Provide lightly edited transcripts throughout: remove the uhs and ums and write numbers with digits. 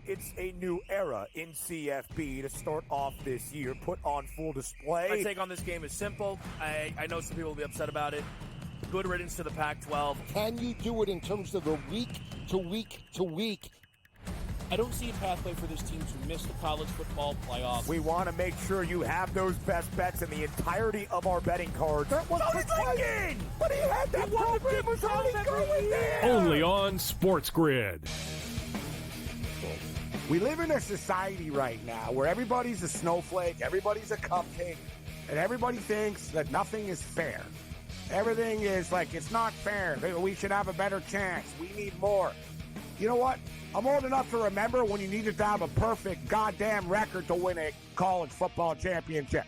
It's a new era in CFB to start off this year, put on full display. My take on this game is simple. I know some people will be upset about it. Good riddance to the Pac-12. Can you do it in terms of the week to week to week? I don't see a pathway for this team to miss the college football playoffs. We want to make sure you have those best bets in the entirety of our betting cards. That was Lincoln! But he had that program was already going there! Only on Sports Grid. We live in a society right now where everybody's a snowflake, everybody's a cupcake, and everybody thinks that nothing is fair. Everything is like, it's not fair. We should have a better chance. We need more. You know what? I'm old enough to remember when you needed to have a perfect goddamn record to win a college football championship.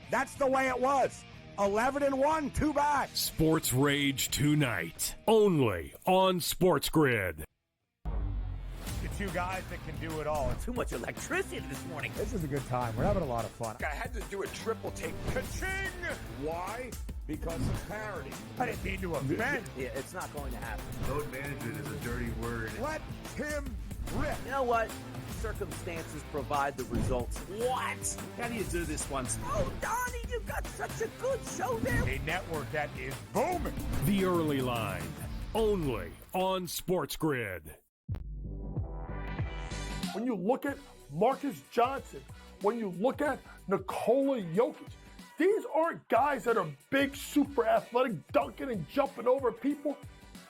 That's the way it was. 11-1, too bad. Sports Rage tonight, only on Sports Grid. The two guys that can do it all. Too much electricity this morning. This is a good time. We're having a lot of fun. I had to do a triple take. Ka-ching! Why? Because of parity. I didn't mean to offend. Yeah, it's not going to happen. Load management is a dirty word. Let him rip. You know what? Circumstances provide the results. What? How do you do this once? Oh, Donnie, you got such a good show there. A network that is booming. The Early Line, only on Sports Grid. When you look at Marcus Johnson, when you look at Nikola Jokic, these aren't guys that are big, super athletic, dunking and jumping over people.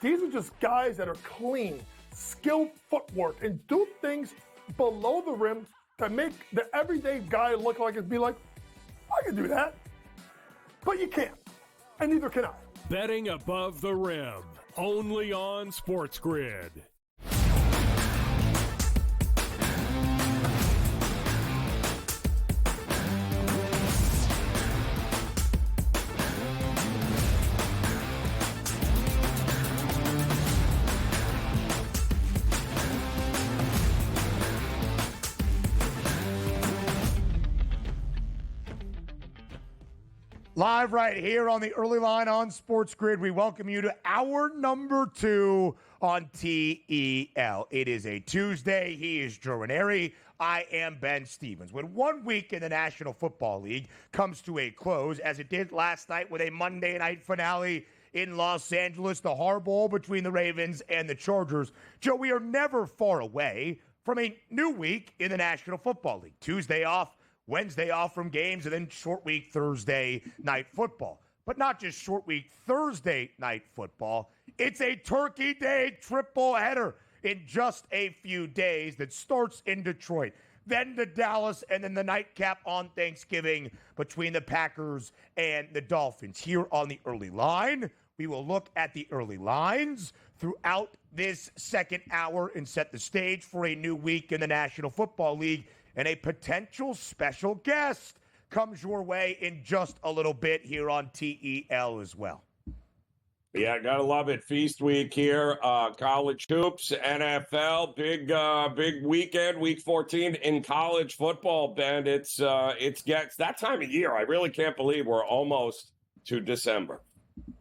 These are just guys that are clean, skilled footwork, and do things below the rim to make the everyday guy look like it'd be like, I can do that. But you can't, and neither can I. Betting above the rim, only on Sports Grid. Live right here on the Early Line on Sports Grid, we welcome you to hour number 2 on TEL. It is a Tuesday. He is Drew Ranieri. I am Ben Stevens. When 1 week in the National Football League comes to a close, as it did last night with a Monday night finale in Los Angeles, the hardball between the Ravens and the Chargers, Joe, we are never far away from a new week in the National Football League. Tuesday off, Wednesday off from games, and then short week Thursday night football. But not just short week Thursday night football. It's a Turkey Day triple header in just a few days that starts in Detroit, then to Dallas, and then the nightcap on Thanksgiving between the Packers and the Dolphins. Here on the Early Line, we will look at the early lines throughout this second hour and set the stage for a new week in the National Football League. And a potential special guest comes your way in just a little bit here on TEL as well. Yeah, gotta love it. Feast week here. College hoops, NFL, big weekend, week 14 in college football, Ben. It's that time of year. I really can't believe we're almost to December.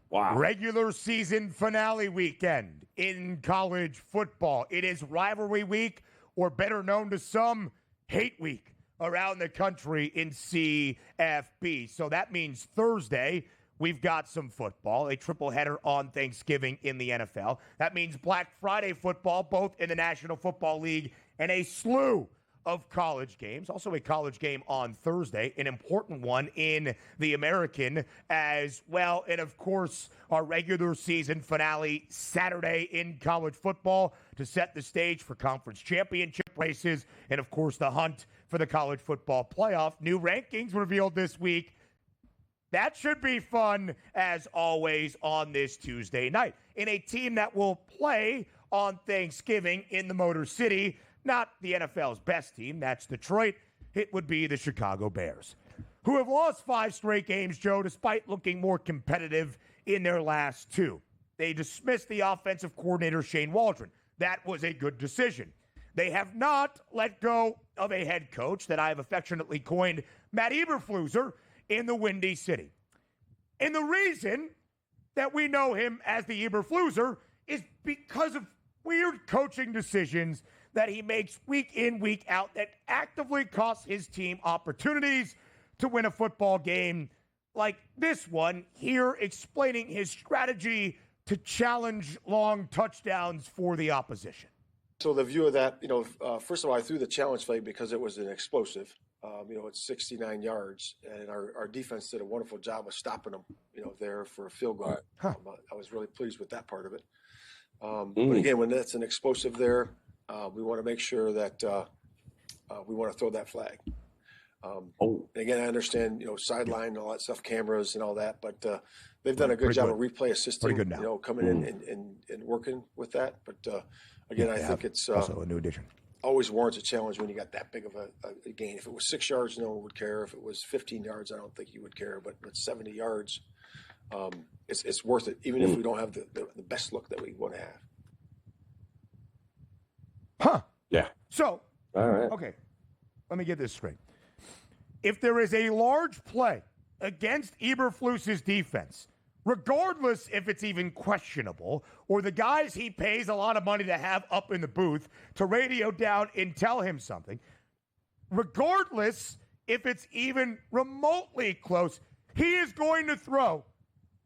Wow. Regular season finale weekend in college football. It is rivalry week, or better known to some, hate week around the country in CFB. So that means Thursday, we've got some football, a triple header on Thanksgiving in the NFL. That means Black Friday football, both in the National Football League, and a slew of college games. Also a college game on Thursday, an important one in the American as well. And of course, our regular season finale Saturday in college football to set the stage for conference championship races. And of course, the hunt for the college football playoff. New rankings revealed this week. That should be fun, as always, on this Tuesday night. In a team that will play on Thanksgiving in the Motor City, not the NFL's best team, that's Detroit. It would be the Chicago Bears, who have lost 5 straight games, Joe, despite looking more competitive in their last 2. They dismissed the offensive coordinator, Shane Waldron. That was a good decision. They have not let go of a head coach that I have affectionately coined Matt Eberflus in the Windy City. And the reason that we know him as the Eberflus is because of weird coaching decisions that he makes week in, week out that actively costs his team opportunities to win a football game like this one here, explaining his strategy to challenge long touchdowns for the opposition. So the view of that, first of all, I threw the challenge flag because it was an explosive. It's 69 yards, and our defense did a wonderful job of stopping them, there for a field goal. I was really pleased with that part of it. But again, when that's an explosive there, we want to make sure that we want to throw that flag. And again, I understand, sideline and all that stuff, cameras and all that, but they've done a good job of replay assisting, coming in and working with that. But again, I think it's also a new addition. Always warrants a challenge when you got that big of a gain. If it was 6 yards, no one would care. If it was 15 yards, I don't think you would care. But with 70 yards, it's worth it, even if we don't have the best look that we want to have. Huh. Yeah. So, all right. Okay, let me get this straight. If there is a large play against Eberflus's defense, regardless if it's even questionable, or the guys he pays a lot of money to have up in the booth to radio down and tell him something, regardless if it's even remotely close, he is going to throw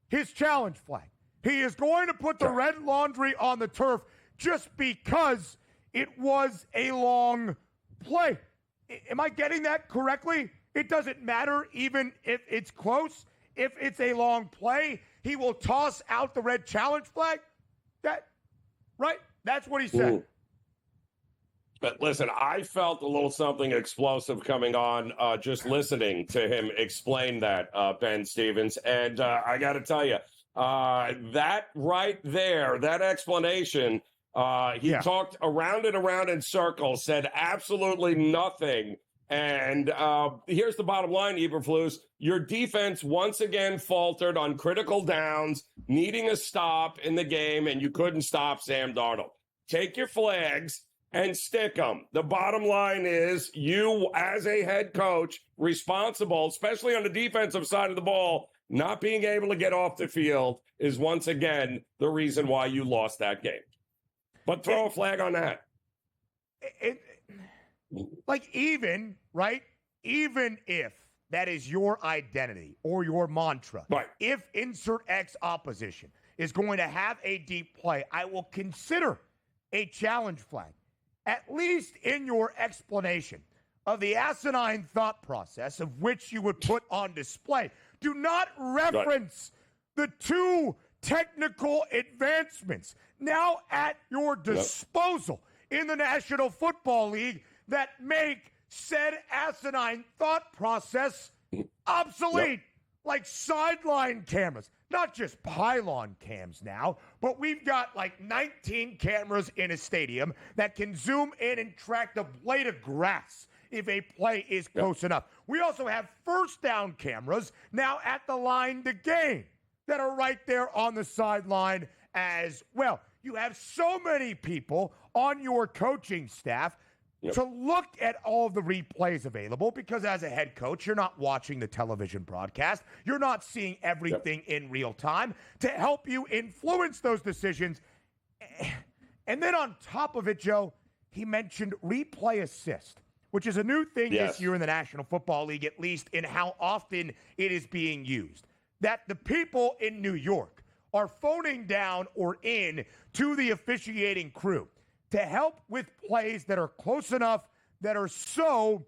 his challenge flag. He is going to put the red laundry on the turf just because it was a long play. Am I getting that correctly? It doesn't matter even if it's close. If it's a long play, he will toss out the red challenge flag. Right? That's what he said. But listen, I felt a little something explosive coming on just listening to him explain that, Ben Stevens. And I got to tell you, that right there, that explanation, he talked around and around in circles, said absolutely nothing. And here's the bottom line, Eberflus. Your defense once again faltered on critical downs, needing a stop in the game, and you couldn't stop Sam Darnold. Take your flags and stick them. The bottom line is you, as a head coach, responsible, especially on the defensive side of the ball, not being able to get off the field is once again the reason why you lost that game. But throw a flag on that. Even if that is your identity or your mantra, if insert X opposition is going to have a deep play, I will consider a challenge flag, at least in your explanation of the asinine thought process of which you would put on display. Do not reference the two technical advancements now at your disposal in the National Football League that make said asinine thought process obsolete, like sideline cameras, not just pylon cams now, but we've got like 19 cameras in a stadium that can zoom in and track the blade of grass if a play is close enough. We also have first down cameras now at the line to gain that are right there on the sideline as well. You have so many people on your coaching staff to look at all of the replays available, because as a head coach, you're not watching the television broadcast. You're not seeing everything in real time to help you influence those decisions. And then on top of it, Joe, he mentioned replay assist, which is a new thing this year in the National Football League, at least in how often it is being used. That the people in New York are phoning down or in to the officiating crew to help with plays that are close enough, that are so,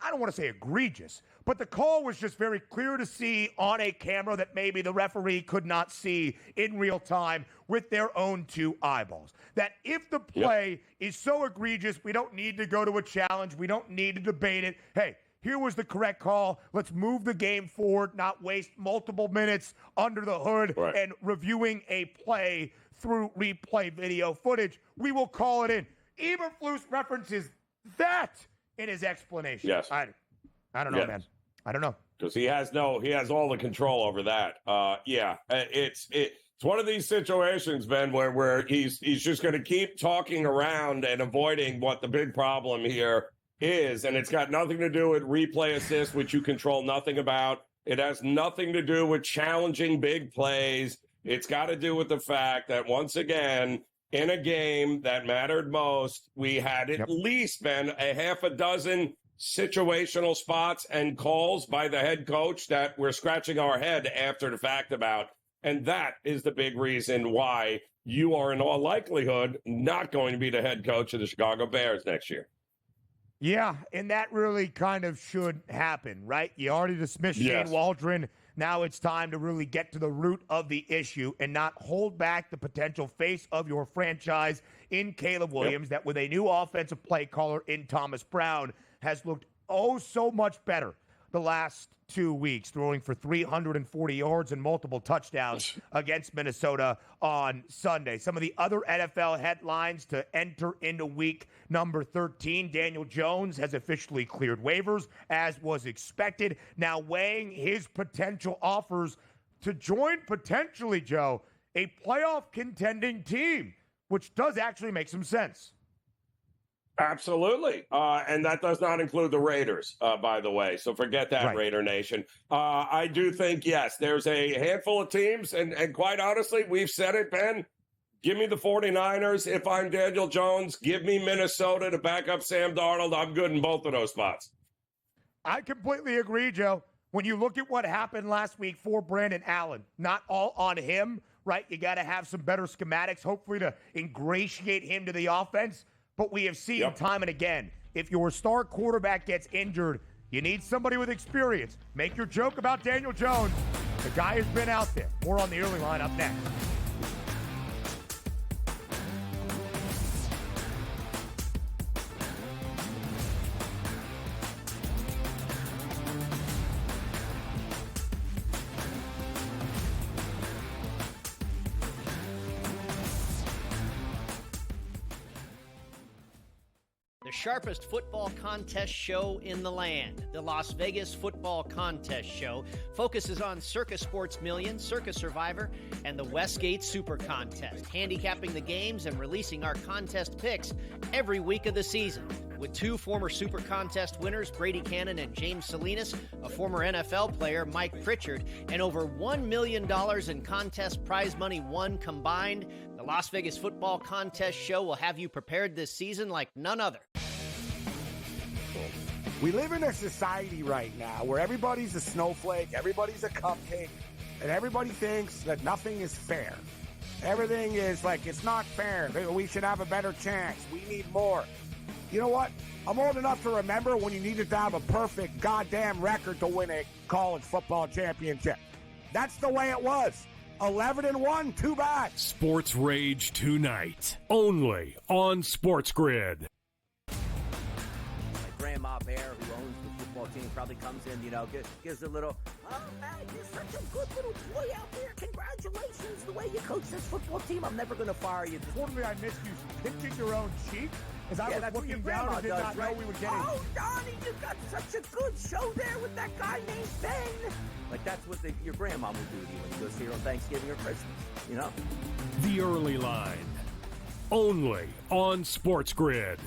I don't want to say egregious, but the call was just very clear to see on a camera that maybe the referee could not see in real time with their own two eyeballs. That if the play is so egregious, we don't need to go to a challenge, we don't need to debate it. Hey, here was the correct call. Let's move the game forward, not waste multiple minutes under the hood and reviewing a play through replay video footage. We will call it in. Eberflus references that in his explanation. Yes. I don't know, man. I don't know. Because he has all the control over that. It's one of these situations, Ben, where he's just going to keep talking around and avoiding what the big problem here is. And it's got nothing to do with replay assist, which you control nothing about. It has nothing to do with challenging big plays. It's got to do with the fact that, once again, in a game that mattered most, we had at least been a half a dozen situational spots and calls by the head coach that we're scratching our head after the fact about. And that is the big reason why you are in all likelihood not going to be the head coach of the Chicago Bears next year. Yeah, and that really kind of should happen, right? You already dismissed Shane Waldron. Now it's time to really get to the root of the issue and not hold back the potential face of your franchise in Caleb Williams, that with a new offensive play caller in Thomas Brown has looked oh so much better the last 2 weeks, throwing for 340 yards and multiple touchdowns against Minnesota on Sunday. Some of the other NFL headlines to enter into week number 13. Daniel Jones has officially cleared waivers, as was expected, now weighing his potential offers to join, potentially, Joe, a playoff contending team, which does actually make some sense. Absolutely. And that does not include the Raiders, by the way. So forget that, Raider Nation. I do think, yes, there's a handful of teams. And quite honestly, we've said it, Ben. Give me the 49ers. If I'm Daniel Jones, give me Minnesota to back up Sam Darnold. I'm good in both of those spots. I completely agree, Joe. When you look at what happened last week for Brandon Allen, not all on him, right? You got to have some better schematics, hopefully, to ingratiate him to the offense. But we have seen time and again, if your star quarterback gets injured, you need somebody with experience. Make your joke about Daniel Jones. The guy has been out there. More on the early line up next. Sharpest football contest show in the land. The Las Vegas Football Contest Show focuses on Circus Sports Million, Circus Survivor, and the Westgate Super Contest, handicapping the games and releasing our contest picks every week of the season. With two former Super Contest winners, Brady Cannon and James Salinas, a former NFL player, Mike Pritchard, and over $1 million in contest prize money won combined, the Las Vegas Football Contest Show will have you prepared this season like none other. We live in a society right now where everybody's a snowflake, everybody's a cupcake, and everybody thinks that nothing is fair. Everything is like, it's not fair. We should have a better chance. We need more. You know what? I'm old enough to remember when you needed to have a perfect goddamn record to win a college football championship. That's the way it was. 11-1, too bad. Sports Rage tonight, only on Sports Grid. Grandma Bear, who owns the football team, probably comes in, gives a little, oh, man, you're such a good little boy out there. Congratulations, the way you coach this football team. I'm never going to fire you. Totally, I missed you pinching your own cheek as I was looking down and did not know we would get it. Oh, Donnie, you got such a good show there with that guy named Ben. Like, that's what your grandma would do to you when you go see her on Thanksgiving or Christmas, The Early Line, only on Sports Grid.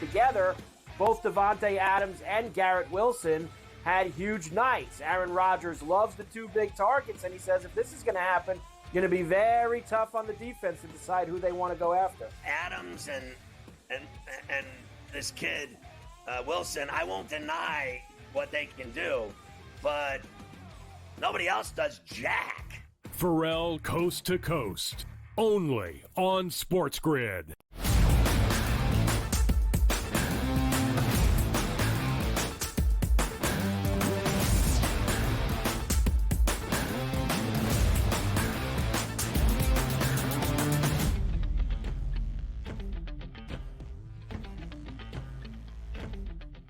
Together, both Davante Adams and Garrett Wilson had huge nights. Aaron Rodgers loves the two big targets, and he says if this is going to happen, it's going to be very tough on the defense to decide who they want to go after. Adams and this kid, Wilson, I won't deny what they can do, but nobody else does jack. Pharrell Coast to Coast, only on Sports Grid.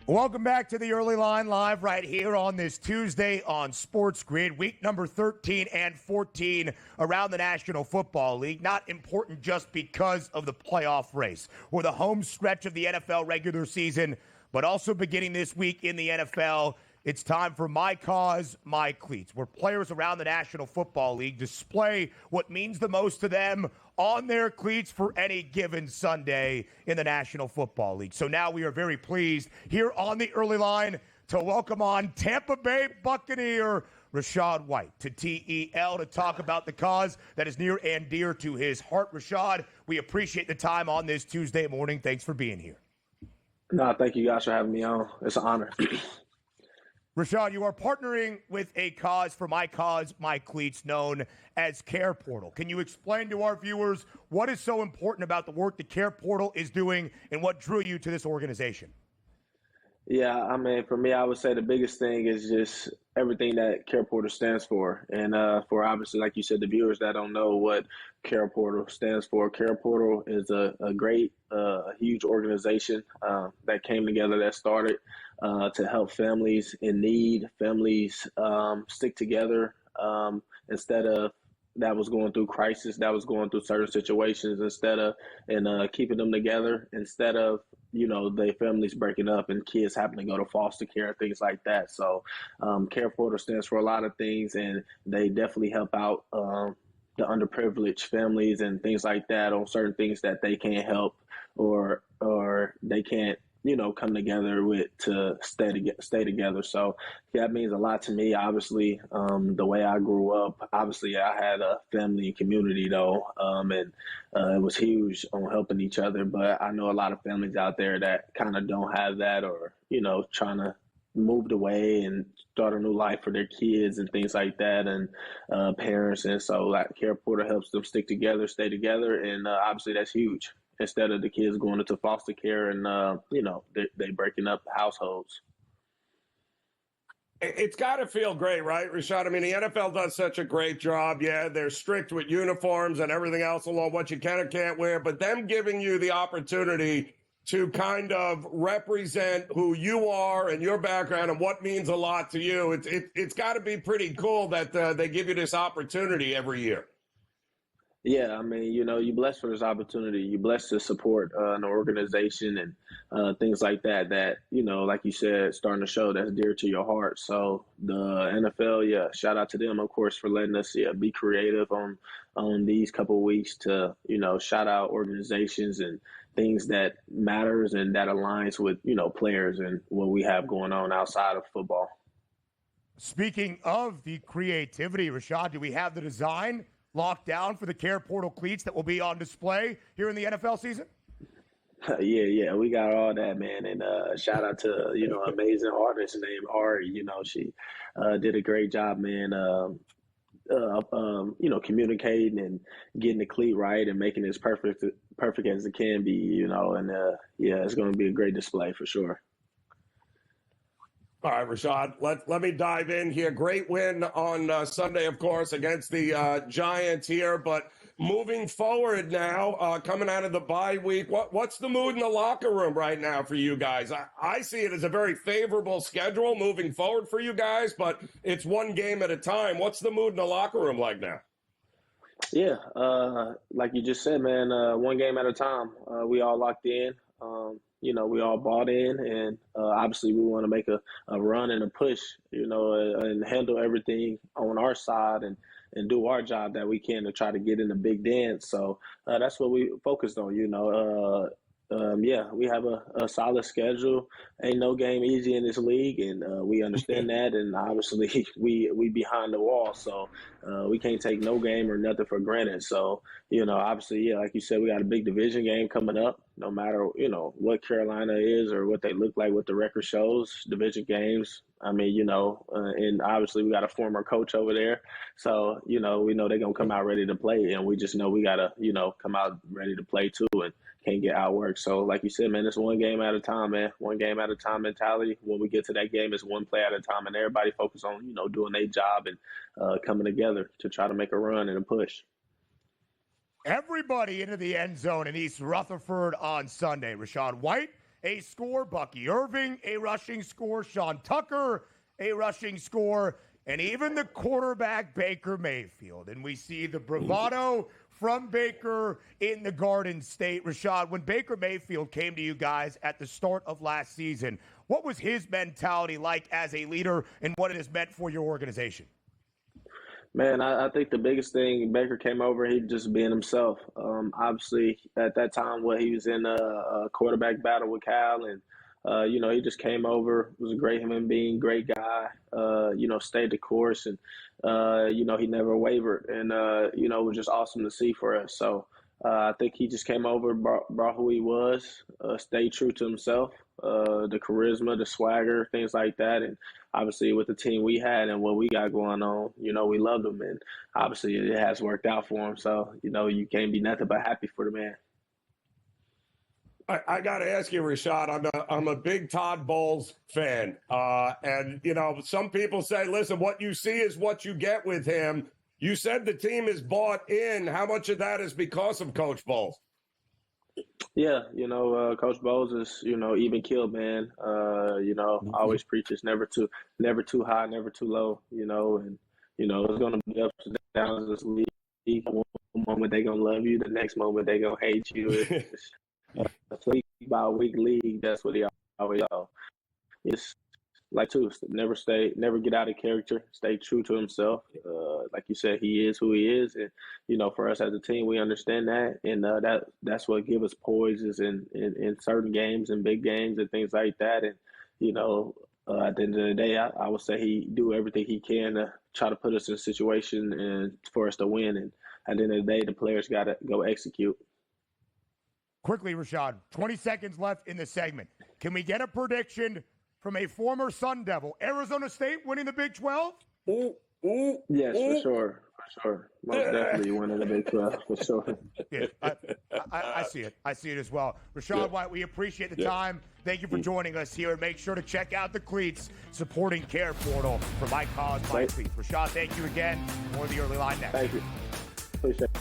Welcome back to the Early Line Live right here on this Tuesday on Sports Grid. Week number 13 and 14 around the National Football League. Not important just because of the playoff race or the home stretch of the NFL regular season, but also beginning this week in the NFL. It's time for My Cause, My Cleats, where players around the National Football League display what means the most to them on their cleats for any given Sunday in the National Football League. So now we are very pleased here on the Early Line to welcome on Tampa Bay Buccaneer Rachaad White to TEL to talk about the cause that is near and dear to his heart. Rachaad, we appreciate the time on this Tuesday morning. Thanks for being here. No, thank you guys for having me on. It's an honor. Rachaad, you are partnering with a cause for My Cause, My Cleats, known as Care Portal. Can you explain to our viewers what is so important about the work that Care Portal is doing and what drew you to this organization? Yeah, I mean, for me, I would say the biggest thing is just everything that Care Portal stands for. And for obviously, like you said, the viewers that don't know what Care Portal stands for, Care Portal is a great, huge organization that came together, that started to help families in need, families stick together instead of that was going through crisis, that was going through certain situations, instead of keeping them together, instead of their families breaking up and kids having to go to foster care, things like that. So Care Portal stands for a lot of things, and they definitely help out the underprivileged families and things like that on certain things that they can't help or they can't come together with to stay together. So that means a lot to me. Obviously, the way I grew up, obviously I had a family and community though, and it was huge on helping each other. But I know a lot of families out there that kind of don't have that, or trying to move away and start a new life for their kids and things like that, and parents. And so like Care Portal helps them stick together, stay together, and obviously that's huge. Instead of the kids going into foster care and, they breaking up households. It's got to feel great, right, Rachaad? I mean, the NFL does such a great job. Yeah, they're strict with uniforms and everything else along what you can and can't wear, but them giving you the opportunity to kind of represent who you are and your background and what means a lot to you, it's got to be pretty cool that they give you this opportunity every year. Yeah, I mean, you're blessed for this opportunity. You're blessed to support an organization and things like that, like you said, starting a show that's dear to your heart. So the NFL, shout out to them, of course, for letting us be creative on these couple of weeks to, shout out organizations and things that matters and that aligns with, players and what we have going on outside of football. Speaking of the creativity, Rachaad, do we have the design locked down for the Care Portal cleats that will be on display here in the NFL season? Yeah, we got all that, man. And shout out to, amazing artist named Ari. She did a great job, man, communicating and getting the cleat right and making it as perfect as it can be, and it's going to be a great display for sure. All right, Rachaad, let me dive in here. Great win on Sunday, of course, against the Giants here. But moving forward now, coming out of the bye week, what's the mood in the locker room right now for you guys? I see it as a very favorable schedule moving forward for you guys, but it's one game at a time. What's the mood in the locker room like now? Yeah, like you just said, man, one game at a time. We all locked in. We all bought in, and obviously we want to make a run and a push, and handle everything on our side and do our job that we can to try to get in the big dance. So that's what we focused on, we have a solid schedule. Ain't no game easy in this league, and we understand that. And obviously, we behind the wall, so we can't take no game or nothing for granted. So, obviously, like you said, we got a big division game coming up. No matter what Carolina is or what they look like, what the record shows, division games. I mean, and obviously we got a former coach over there, so we know they're gonna come out ready to play, and we just know we gotta come out ready to play too, and can't get outworked. So like you said, man, it's one game at a time, man. One game at a time mentality. When we get to that game, it's one play at a time, and everybody focus on doing their job and coming together to try to make a run and a push. Everybody into the end zone in East Rutherford on Sunday. Rachaad White, a score. Bucky Irving, a rushing score. Sean Tucker, a rushing score. And even the quarterback, Baker Mayfield. And we see the bravado from Baker in the Garden State. Rachaad, when Baker Mayfield came to you guys at the start of last season, what was his mentality like as a leader and what it has meant for your organization? Man, I think the biggest thing, Baker came over, he just being himself. Obviously, at that time, he was in a quarterback battle with Cal, and He just came over, was a great human being, great guy, stayed the course, and, he never wavered. And, it was just awesome to see for us. So I think he just came over, brought who he was, stayed true to himself, the charisma, the swagger, things like that. And obviously with the team we had and what we got going on, we loved him. And obviously it has worked out for him. So, you can't be nothing but happy for the man. I got to ask you, Rashad. I'm a big Todd Bowles fan, and some people say, "Listen, what you see is what you get with him." You said the team is bought in. How much of that is because of Coach Bowles? Yeah, Coach Bowles is even keeled, man. Always preaches never too high, never too low. And it's gonna be ups and downs in this league. One moment they gonna love you, the next moment they gonna hate you. It's a week by week league. That's what he always do. It's like never get out of character, stay true to himself. Like you said, he is who he is, and for us as a team, we understand that, and that's what gives us poises in certain games and big games and things like that. And at the end of the day, I would say he do everything he can to try to put us in a situation and for us to win. And at the end of the day, the players got to go execute. Quickly, Rashad, 20 seconds left in the segment. Can we get a prediction from a former Sun Devil? Arizona State winning the Big 12? Yes, for sure. Most definitely winning the Big 12, for sure. Yeah, I see it. I see it as well. Rashad White, we appreciate the time. Thank you for joining us here. And make sure to check out the cleats supporting Care Portal for My Cause, My Cleats. Rashad, thank you again. More of the early line next. Thank you. Appreciate it.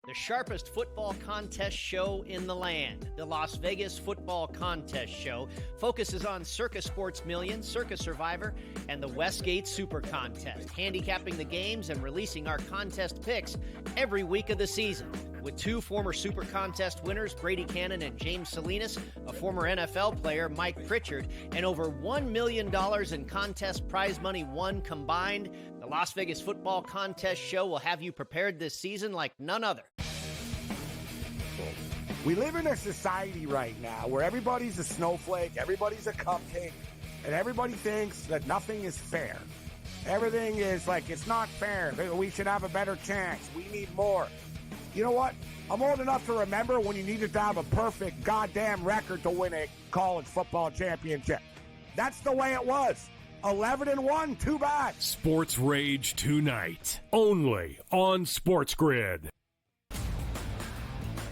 The sharpest football contest show in the land, the Las Vegas Football Contest Show, focuses on Circus Sports Million, Circus Survivor, and the Westgate Super Contest, handicapping the games and releasing our contest picks every week of the season. With two former Super Contest winners, Brady Cannon and James Salinas, a former NFL player, Mike Pritchard, and over $1 million in contest prize money won combined, the Las Vegas Football Contest Show will have you prepared this season like none other. We live in a society right now where everybody's a snowflake, everybody's a cupcake, and everybody thinks that nothing is fair. Everything is like, it's not fair. We should have a better chance. We need more. You know what? I'm old enough to remember when you needed to have a perfect goddamn record to win a college football championship. That's the way it was. 11-1, too bad. Sports Rage tonight, only on Sports Grid.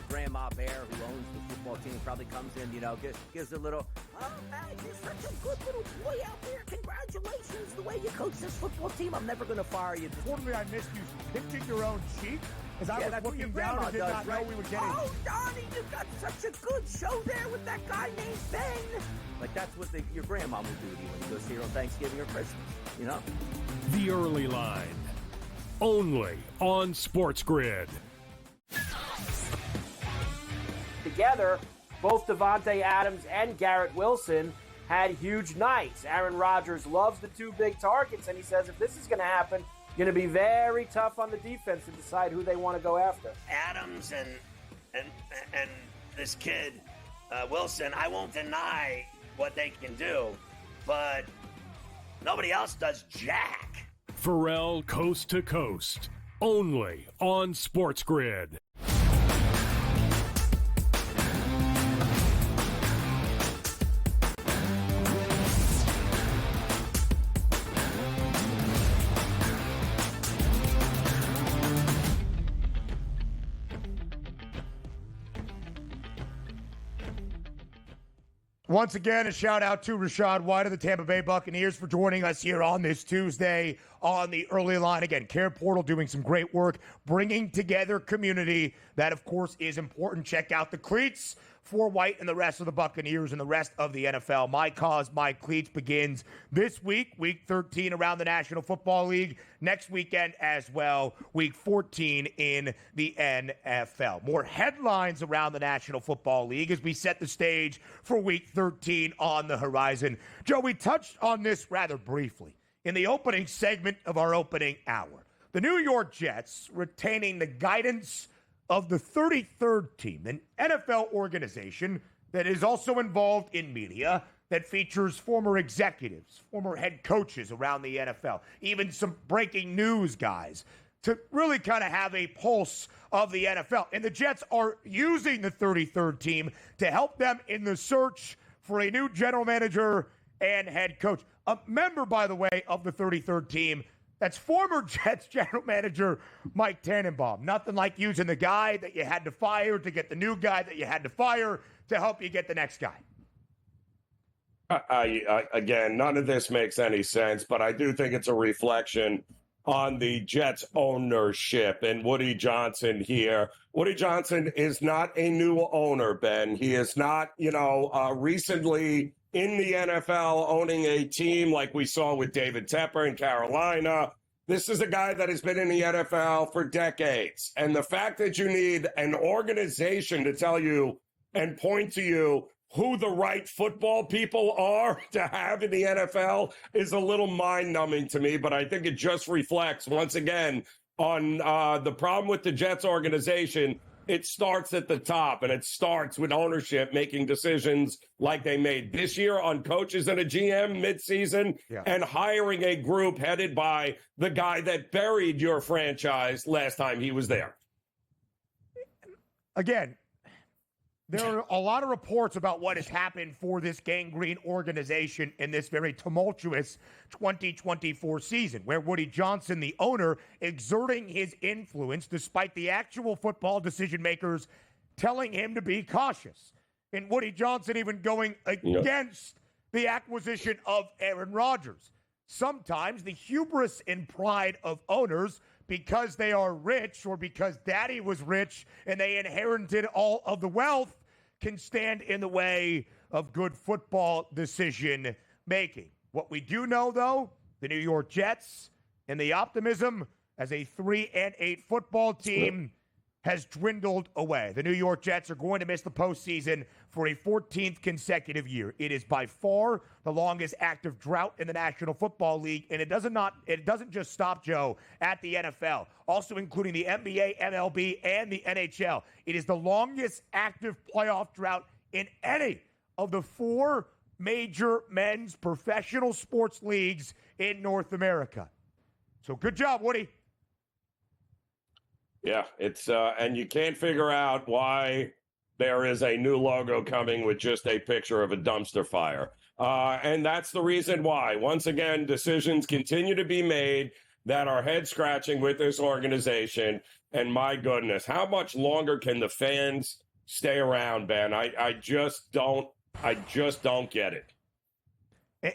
Grandma Bear, who owns the football team, probably comes in, gives a little, "Oh, man, you're such a good little boy out there. Congratulations, the way you coach this football team. I'm never going to fire you." Totally, I missed you pinching your own cheek as I was that's what your looking down grandma and did does, not right? know we were getting. Oh, Donnie, you got such a good show there with that guy named Ben. Like, that's what your grandma would do to you when you go see her on Thanksgiving or Christmas, The Early Line, only on Sports Grid. Together, both Davante Adams and Garrett Wilson had huge nights. Aaron Rodgers loves the two big targets, and he says if this is going to happen, going to be very tough on the defense to decide who they want to go after. Adams and this kid Wilson, I won't deny what they can do, but nobody else does jack. Pharrell Coast to Coast, only on Sports Grid. Once again, a shout out to Rashad White of the Tampa Bay Buccaneers for joining us here on this Tuesday on the Early Line. Again, Care Portal doing some great work, bringing together community. That, of course, is important. Check out the cleats for White and the rest of the Buccaneers and the rest of the NFL. My Cause, My Cleats begins this week, Week 13 around the National Football League. Next weekend as well, Week 14 in the NFL. More headlines around the National Football League as we set the stage for Week 13 on the horizon. Joe, we touched on this rather briefly in the opening segment of our opening hour. The New York Jets retaining the guidance of the 33rd team, an NFL organization that is also involved in media, that features former executives, former head coaches around the NFL, even some breaking news guys, to really kind of have a pulse of the NFL. And the Jets are using the 33rd team to help them in the search for a new general manager and head coach. A member, by the way, of the 33rd team, that's former Jets general manager Mike Tannenbaum. Nothing like using the guy that you had to fire to get the new guy that you had to fire to help you get the next guy. Again, none of this makes any sense, but I do think it's a reflection on the Jets ownership and Woody Johnson here. Woody Johnson is not a new owner, Ben. He is not, recently in the NFL owning a team like we saw with David Tepper in Carolina. This is a guy that has been in the NFL for decades. And the fact that you need an organization to tell you and point to you who the right football people are to have in the NFL is a little mind-numbing to me, but I think it just reflects, once again, on the problem with the Jets organization. It starts at the top, and it starts with ownership making decisions like they made this year on coaches and a GM midseason, and hiring a group headed by the guy that buried your franchise last time he was there. Again, there are a lot of reports about what has happened for this gangrene organization in this very tumultuous 2024 season, where Woody Johnson, the owner, exerting his influence despite the actual football decision makers telling him to be cautious. And Woody Johnson even going against the acquisition of Aaron Rodgers. Sometimes the hubris and pride of owners, because they are rich or because daddy was rich and they inherited all of the wealth, can stand in the way of good football decision making. What we do know, though, the New York Jets and the optimism as a 3-8 football team has dwindled away. The New York Jets are going to miss the postseason for a 14th consecutive year. It is by far the longest active drought in the National Football League, and it doesn't just stop, Joe, at the NFL, also including the NBA, MLB, and the NHL. It is the longest active playoff drought in any of the 4 major men's professional sports leagues in North America. So good job, Woody. Yeah, it's and you can't figure out why there is a new logo coming with just a picture of a dumpster fire. And that's the reason why. Once again, decisions continue to be made that are head-scratching with this organization. And my goodness, how much longer can the fans stay around, Ben? I just don't get it.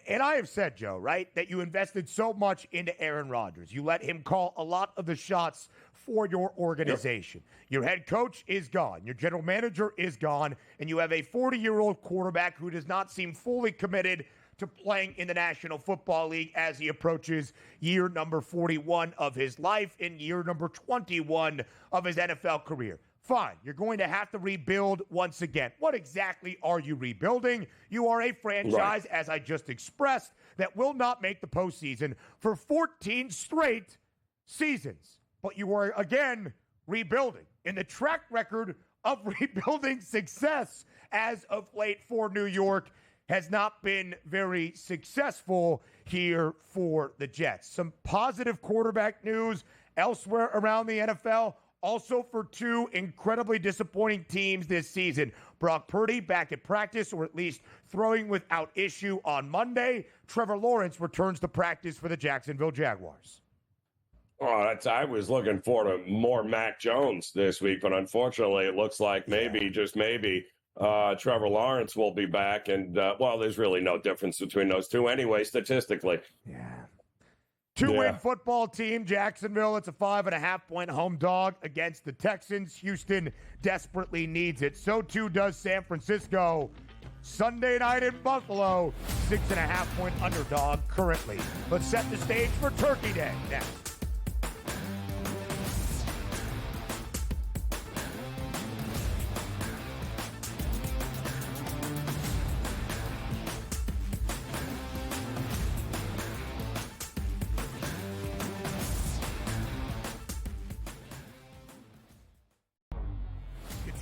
And I have said, Joe, right, that you invested so much into Aaron Rodgers. You let him call a lot of the shots for your organization. Yep. Your head coach is gone. Your general manager is gone. And you have a 40-year-old quarterback who does not seem fully committed to playing in the National Football League as he approaches year number 41 of his life and year number 21 of his NFL career. Fine, you're going to have to rebuild once again. What exactly are you rebuilding? You are a franchise, as I just expressed, that will not make the postseason for 14 straight seasons. But you are, again, rebuilding. And the track record of rebuilding success as of late for New York has not been very successful here for the Jets. Some positive quarterback news elsewhere around the NFL. Also for 2 incredibly disappointing teams this season. Brock Purdy back at practice, or at least throwing without issue on Monday. Trevor Lawrence returns to practice for the Jacksonville Jaguars. Oh, I was looking forward to more Mac Jones this week, but unfortunately it looks like maybe, just maybe, Trevor Lawrence will be back. And, well, there's really no difference between those two anyway, statistically. Yeah. Two-win football team, Jacksonville. It's a 5.5-point home dog against the Texans. Houston desperately needs it. So too does San Francisco. Sunday night in Buffalo, 6.5-point underdog currently. Let's set the stage for Turkey Day next.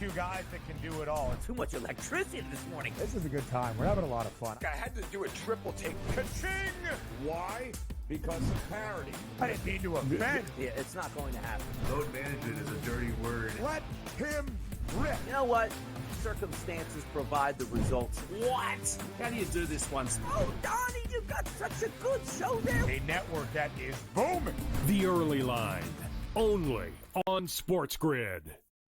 Two guys that can do it all. Too much electricity this morning. This is a good time. We're having a lot of fun. I had to do a triple take. Ka-ching! Why? Because of parity. I didn't mean to offend. Yeah, it's not going to happen. Load management is a dirty word. Let him rip. You know what? Circumstances provide the results. What? How do you do this once? Oh, Donnie, you got such a good show there. A network that is booming. The Early Line, only on Sports Grid.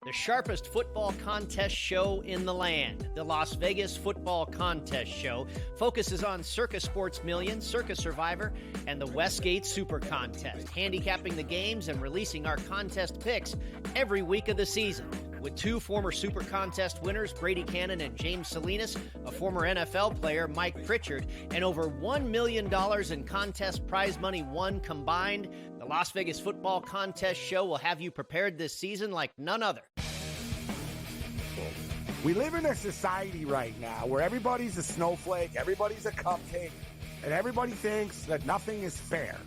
The sharpest football contest show in the land, the Las Vegas Football Contest Show, focuses on Circus Sports Million, Circus Survivor, and the Westgate Super Contest, handicapping the games and releasing our contest picks every week of the season. With two former Super Contest winners, Brady Cannon and James Salinas, a former NFL player, Mike Pritchard, and over $1 million in contest prize money won combined, the Las Vegas Football Contest Show will have you prepared this season like none other. We live in a society right now where everybody's a snowflake, everybody's a cupcake, and everybody thinks that nothing is fair.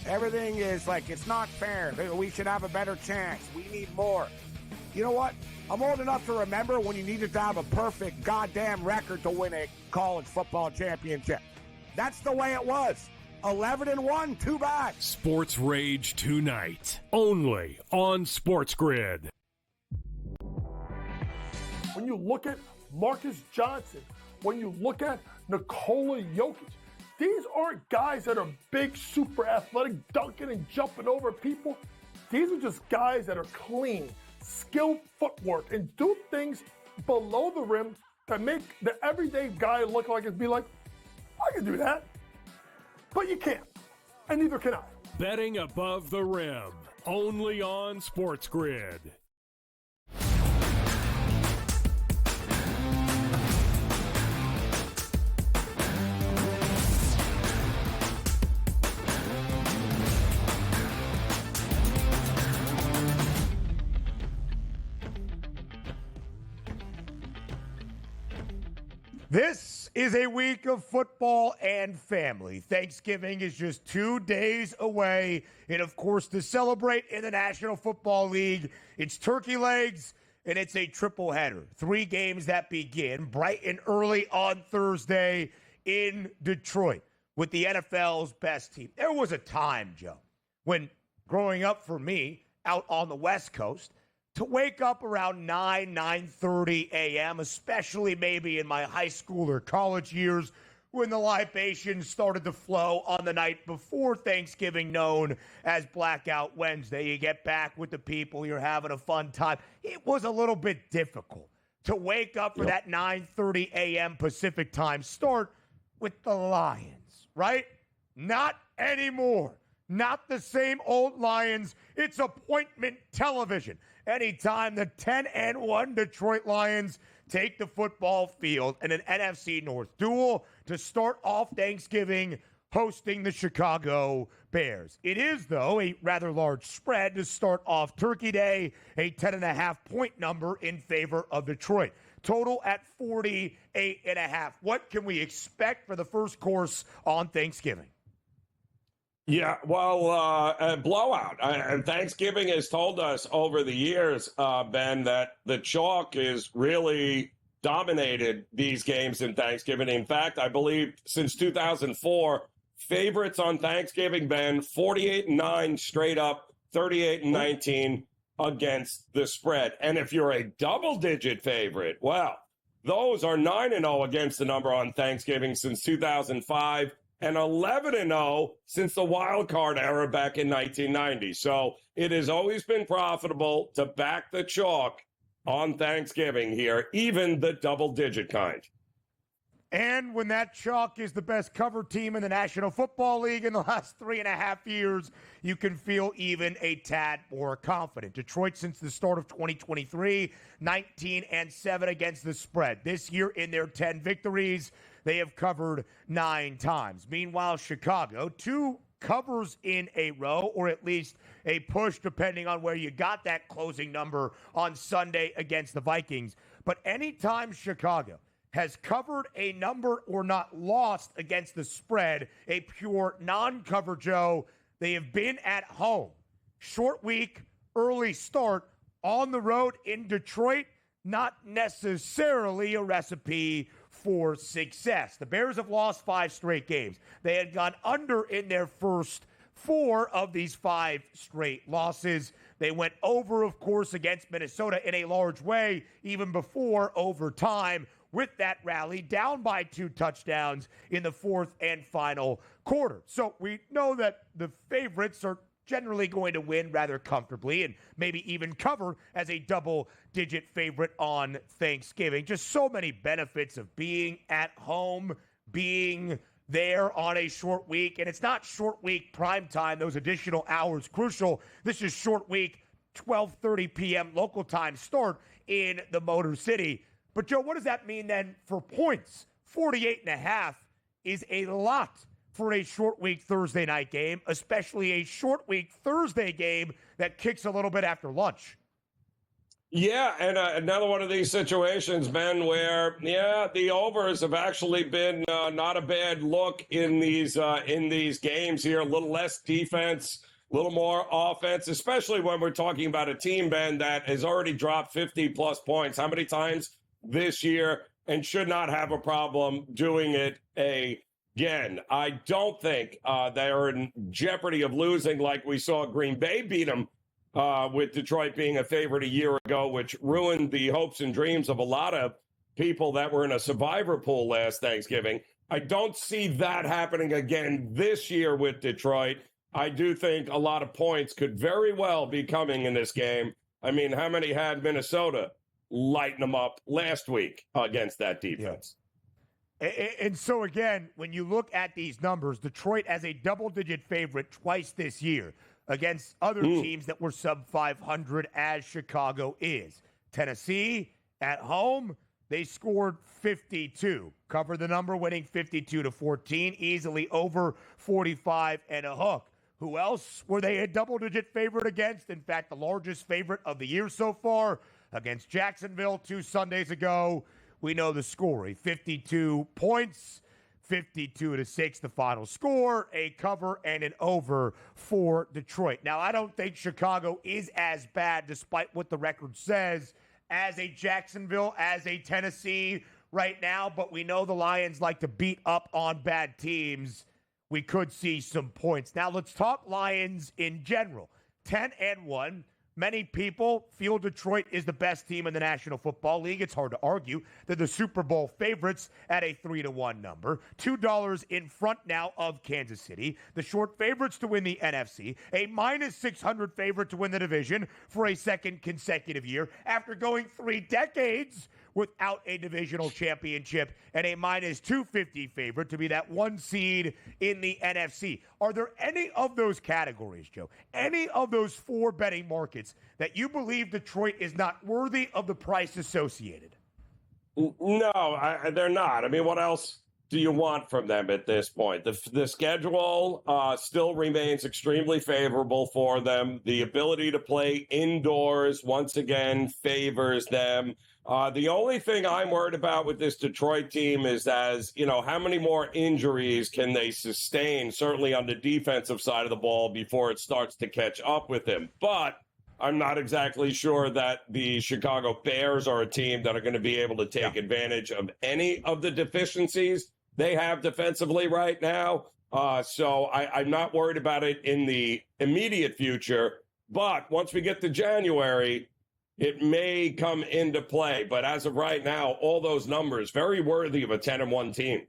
Everything is like, it's not fair. We should have a better chance. We need more. You know what? I'm old enough to remember when you needed to have a perfect goddamn record to win a college football championship. That's the way it was. 11-1, too bad. Sports Rage tonight, only on Sports Grid. When you look at Marcus Johnson, when you look at Nikola Jokic, these aren't guys that are big, super athletic, dunking and jumping over people. These are just guys that are clean, skilled footwork, and do things below the rim that make the everyday guy look like it'd be like, I can do that. But you can't, and neither can I. Betting above the rim, only on Sports Grid. This is a week of football and family. Thanksgiving is just 2 days away. And, of course, to celebrate in the National Football League, it's turkey legs and it's a triple header. 3 games that begin bright and early on Thursday in Detroit with the NFL's best team. There was a time, Joe, when growing up for me out on the West Coast, to wake up around 9:30 a.m., especially maybe in my high school or college years when the libations started to flow on the night before Thanksgiving, known as Blackout Wednesday. You get back with the people, you're having a fun time. It was a little bit difficult to wake up for that 9:30 a.m. Pacific time start with the Lions, right? Not anymore. Not the same old Lions. It's appointment television. Anytime the 10-1 Detroit Lions take the football field in an NFC North duel to start off Thanksgiving hosting the Chicago Bears. It is, though, a rather large spread to start off Turkey Day, a 10.5-point number in favor of Detroit. Total at 48.5. What can we expect for the first course on Thanksgiving? Yeah, well, a blowout. Thanksgiving has told us over the years, Ben, that the chalk is really dominated these games in Thanksgiving. In fact, I believe since 2004, favorites on Thanksgiving, Ben, 48-9 straight up, 38-19 against the spread. And if you're a double-digit favorite, well, those are 9-0 against the number on Thanksgiving since 2005. And 11-0 since the wild card era back in 1990. So it has always been profitable to back the chalk on Thanksgiving here, even the double-digit kind. And when that chalk is the best cover team in the National Football League in the last 3.5 years, you can feel even a tad more confident. Detroit, since the start of 2023, 19-7 against the spread. This year, in their 10 victories, they have covered 9 times. Meanwhile, Chicago, 2 covers in a row, or at least a push, depending on where you got that closing number on Sunday against the Vikings. But anytime Chicago has covered a number or not lost against the spread, a pure non-cover, Joe, they have been at home. Short week, early start, on the road in Detroit, not necessarily a recipe for success. The Bears have lost 5 straight games. They had gone under in their first 4 of these 5 straight losses. They went over, of course, against Minnesota in a large way, even before overtime, with that rally, down by 2 touchdowns in the 4th and final quarter. So we know that the favorites are generally going to win rather comfortably and maybe even cover as a double-digit favorite on Thanksgiving. Just so many benefits of being at home, being there on a short week. And it's not short week prime time, those additional hours crucial. This is short week, 12:30 p.m. local time start in the Motor City. But, Joe, what does that mean then for points? 48.5 is a lot for a short week Thursday night game, especially a short week Thursday game that kicks a little bit after lunch. Yeah, and another one of these situations, Ben, where, the overs have actually been not a bad look in these games here. A little less defense, a little more offense, especially when we're talking about a team, Ben, that has already dropped 50-plus points. How many times this year, and should not have a problem doing it again. I don't think they are in jeopardy of losing like we saw Green Bay beat them with Detroit being a favorite a year ago, which ruined the hopes and dreams of a lot of people that were in a survivor pool last Thanksgiving. I don't see that happening again this year with Detroit. I do think a lot of points could very well be coming in this game. I mean, how many had Minnesota lighten them up last week against that defense? Yeah. And so, again, when you look at these numbers, Detroit as a double-digit favorite twice this year against other teams that were sub-500, as Chicago is. Tennessee, at home, they scored 52. Covered the number, winning 52-14, easily over 45 and a hook. Who else were they a double-digit favorite against? In fact, the largest favorite of the year so far, against Jacksonville 2 Sundays ago. We know the score, 52 points, 52-6 the final score, a cover and an over for Detroit. Now, I don't think Chicago is as bad, despite what the record says, as a Jacksonville, as a Tennessee right now, but we know the Lions like to beat up on bad teams. We could see some points. Now, let's talk Lions in general. 10-1. Many people feel Detroit is the best team in the National Football League. It's hard to argue. They're the Super Bowl favorites at a 3-1 number. $2 in front now of Kansas City. The short favorites to win the NFC. A -600 favorite to win the division for a second consecutive year after going 3 decades without a divisional championship, and a -250 favorite to be that 1 seed in the NFC. Are there any of those categories, Joe, any of those 4 betting markets that you believe Detroit is not worthy of the price associated? No, they're not. I mean, what else do you want from them at this point? The schedule still remains extremely favorable for them. The ability to play indoors, once again, favors them. The only thing I'm worried about with this Detroit team is, how many more injuries can they sustain, certainly on the defensive side of the ball, before it starts to catch up with them. But I'm not exactly sure that the Chicago Bears are a team that are going to be able to take advantage of any of the deficiencies they have defensively right now. So I'm not worried about it in the immediate future. But once we get to January, it may come into play. But as of right now, all those numbers, very worthy of a 10-1 team.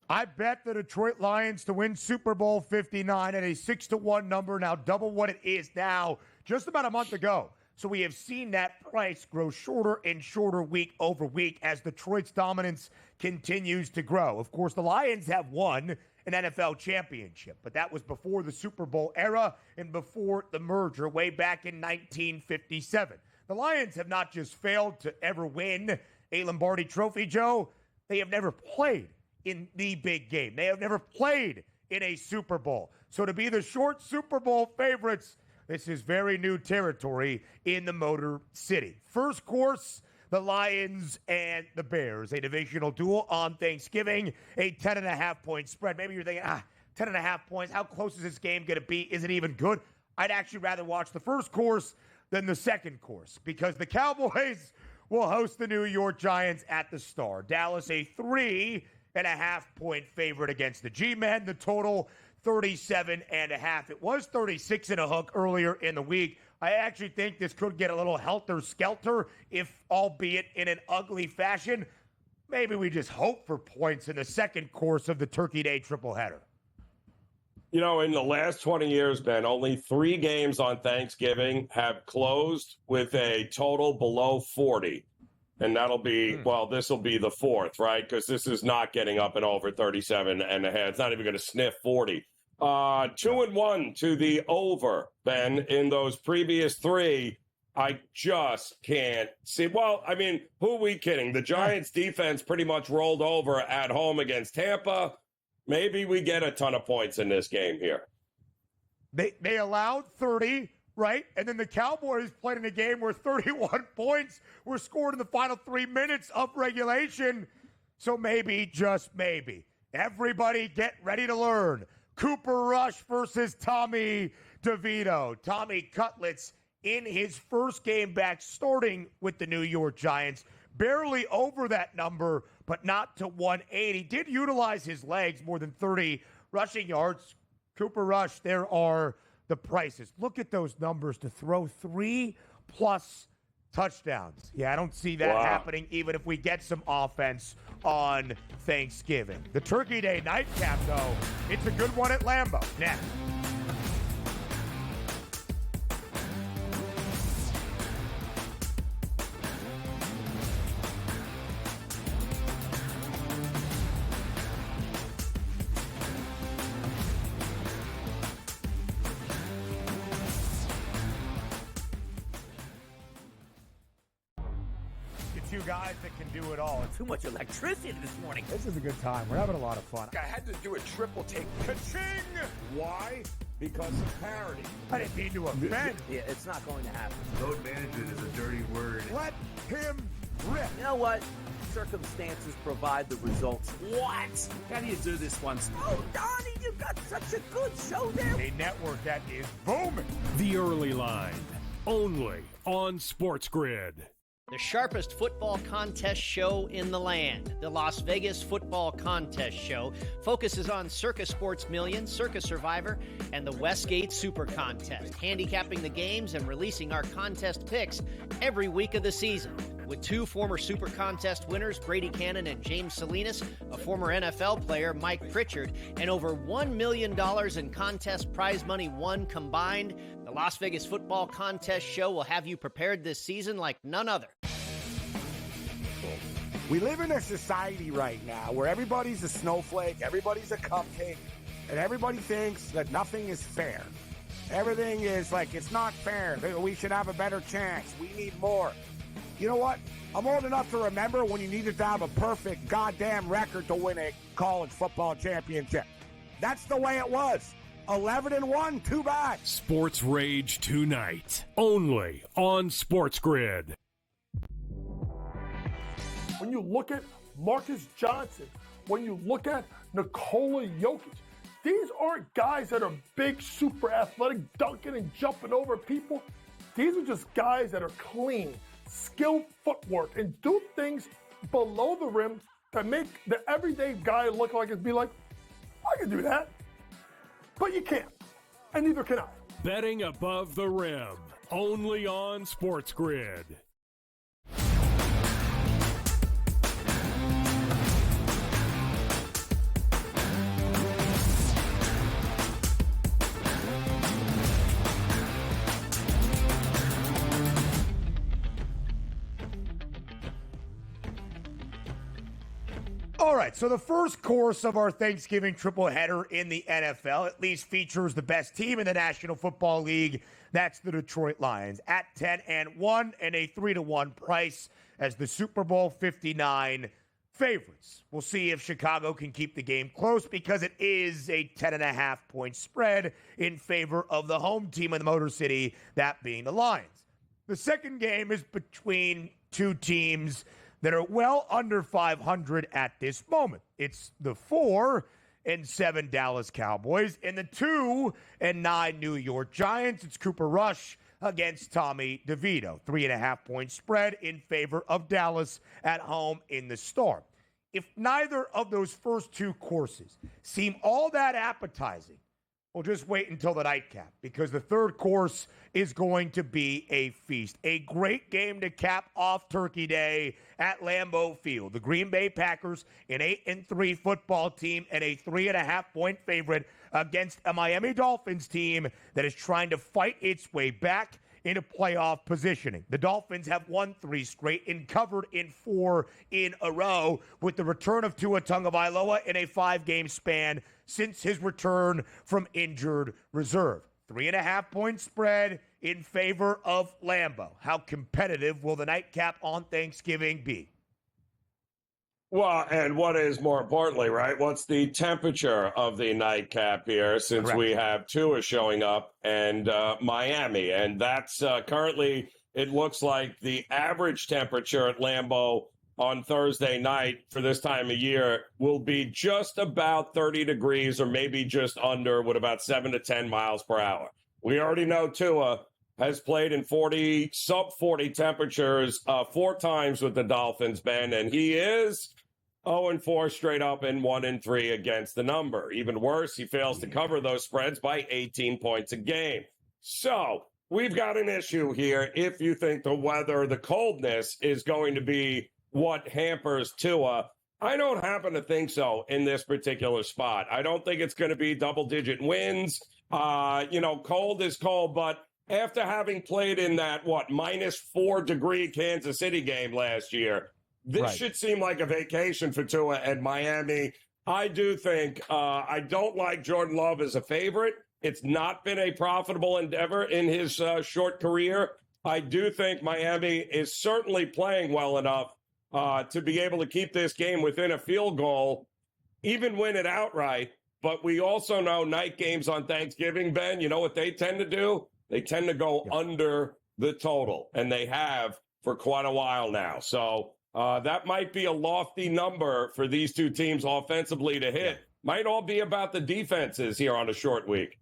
I bet the Detroit Lions to win Super Bowl 59 at a 6-1 number, now double what it is now. Just about a month ago, So we have seen that price grow shorter and shorter week over week as Detroit's dominance continues to grow. Of course, the Lions have won an NFL championship, but that was before the Super Bowl era and before the merger way back in 1957. The Lions have not just failed to ever win a Lombardi Trophy, Joe. They have never played in the big game. They have never played in a Super Bowl. So to be the short Super Bowl favorites, this is very new territory in the Motor City. First course, the Lions and the Bears, a divisional duel on Thanksgiving, a 10.5-point spread. Maybe you're thinking, 10.5 points, how close is this game going to be? Is it even good? I'd actually rather watch the first course than the second course because the Cowboys will host the New York Giants at the Star. Dallas, a 3.5-point favorite against the G-Men. The total, 37.5. It was 36 and a hook earlier in the week. I actually think this could get a little helter-skelter, if albeit in an ugly fashion. Maybe we just hope for points in the second course of the Turkey Day tripleheader. You know, in the last 20 years, Ben, only 3 games on Thanksgiving have closed with a total below 40. And that'll be, well, this will be the 4th, right? Because this is not getting up and over 37 and a half. It's not even going to sniff 40. 2-1 to the over, Ben, in those previous 3. I just can't see. Well, I mean, who are we kidding? The Giants defense pretty much rolled over at home against Tampa. Maybe we get a ton of points in this game here. They allowed 30, right? And then the Cowboys played in a game where 31 points were scored in the final 3 minutes of regulation. So maybe, just maybe, everybody get ready to learn. Cooper Rush versus Tommy DeVito. Tommy Cutlets in his first game back starting with the New York Giants. Barely over that number, but not to 180. Did utilize his legs, more than 30 rushing yards. Cooper Rush, there are the prices. Look at those numbers to throw 3+ touchdowns. Yeah, I don't see that happening even if we get some offense on Thanksgiving. The Turkey Day nightcap, though, it's a good one at Lambeau. Next. Two guys that can do it all. Too much electricity this morning. This is a good time. We're having a lot of fun. I had to do a triple take. Ka-ching! Why? Because of parity. I didn't mean to offend. Yeah, it's not going to happen. Load management is a dirty word. Let him rip. You know what? Circumstances provide the results. What? How do you do this once? Oh, Donnie, you got such a good show there. A network that is booming. The Early Line, only on Sports Grid. The sharpest football contest show in the land, the Las Vegas Football Contest Show, focuses on Circus Sports Million, Circus Survivor, and the Westgate Super Contest, handicapping the games and releasing our contest picks every week of the season. With 2 former Super Contest winners, Brady Cannon and James Salinas, a former NFL player, Mike Pritchard, and over $1 million in contest prize money won combined, the Las Vegas Football Contest Show will have you prepared this season like none other. We live in a society right now where everybody's a snowflake, everybody's a cupcake, and everybody thinks that nothing is fair. Everything is like, it's not fair. We should have a better chance. We need more. You know what? I'm old enough to remember when you needed to have a perfect goddamn record to win a college football championship. That's the way it was. 11-1, too bad. Sports Rage tonight, only on Sports Grid. When you look at Marcus Johnson, when you look at Nikola Jokic, these aren't guys that are big, super athletic, dunking and jumping over people. These are just guys that are clean, skilled footwork, and do things below the rim that make the everyday guy look like and be like, I can do that. But you can't, and neither can I. Betting above the rim, only on Sports Grid. All right, so the first course of our Thanksgiving triple header in the NFL at least features the best team in the National Football League. That's the Detroit Lions at 10-1 and a 3-1 price as the Super Bowl 59 favorites. We'll see if Chicago can keep the game close because it is a 10.5-point spread in favor of the home team in the Motor City, that being the Lions. The second game is between two teams that are well under 500 at this moment. It's the 4-7 Dallas Cowboys and the 2-9 New York Giants. It's Cooper Rush against Tommy DeVito. 3.5-point spread in favor of Dallas at home in the Storm. If neither of those first two courses seem all that appetizing, we'll just wait until the nightcap because the third course is going to be a feast. A great game to cap off Turkey Day at Lambeau Field. The Green Bay Packers, an 8-3 football team and a 3.5-point favorite against a Miami Dolphins team that is trying to fight its way back into playoff positioning. The Dolphins have won 3 straight and covered in 4 in a row with the return of Tua Tagovailoa in a 5-game span since his return from injured reserve. 3.5-point spread in favor of Lambeau. How competitive will the nightcap on Thanksgiving be? Well, and what is more importantly, right? What's the temperature of the nightcap here since Correct. we have Tua showing up and Miami? And that's currently, it looks like the average temperature at Lambeau on Thursday night for this time of year will be just about 30 degrees or maybe just under with about 7 to 10 miles per hour. We already know Tua has played in sub-40 temperatures 4 times with the Dolphins, Ben, and he is 0-4 straight up and 1-3 against the number. Even worse, he fails to cover those spreads by 18 points a game. So we've got an issue here if you think the weather, the coldness is going to be what hampers Tua. I don't happen to think so in this particular spot. I don't think it's going to be double-digit wins. Cold is cold, but after having played in that, -4-degree Kansas City game last year, this should seem like a vacation for Tua and Miami. I do think I don't like Jordan Love as a favorite. It's not been a profitable endeavor in his short career. I do think Miami is certainly playing well enough to be able to keep this game within a field goal, even win it outright. But we also know night games on Thanksgiving, Ben, you know what they tend to do? They tend to go under the total, and they have for quite a while now. So that might be a lofty number for these two teams offensively to hit. Might all be about the defenses here on a short week.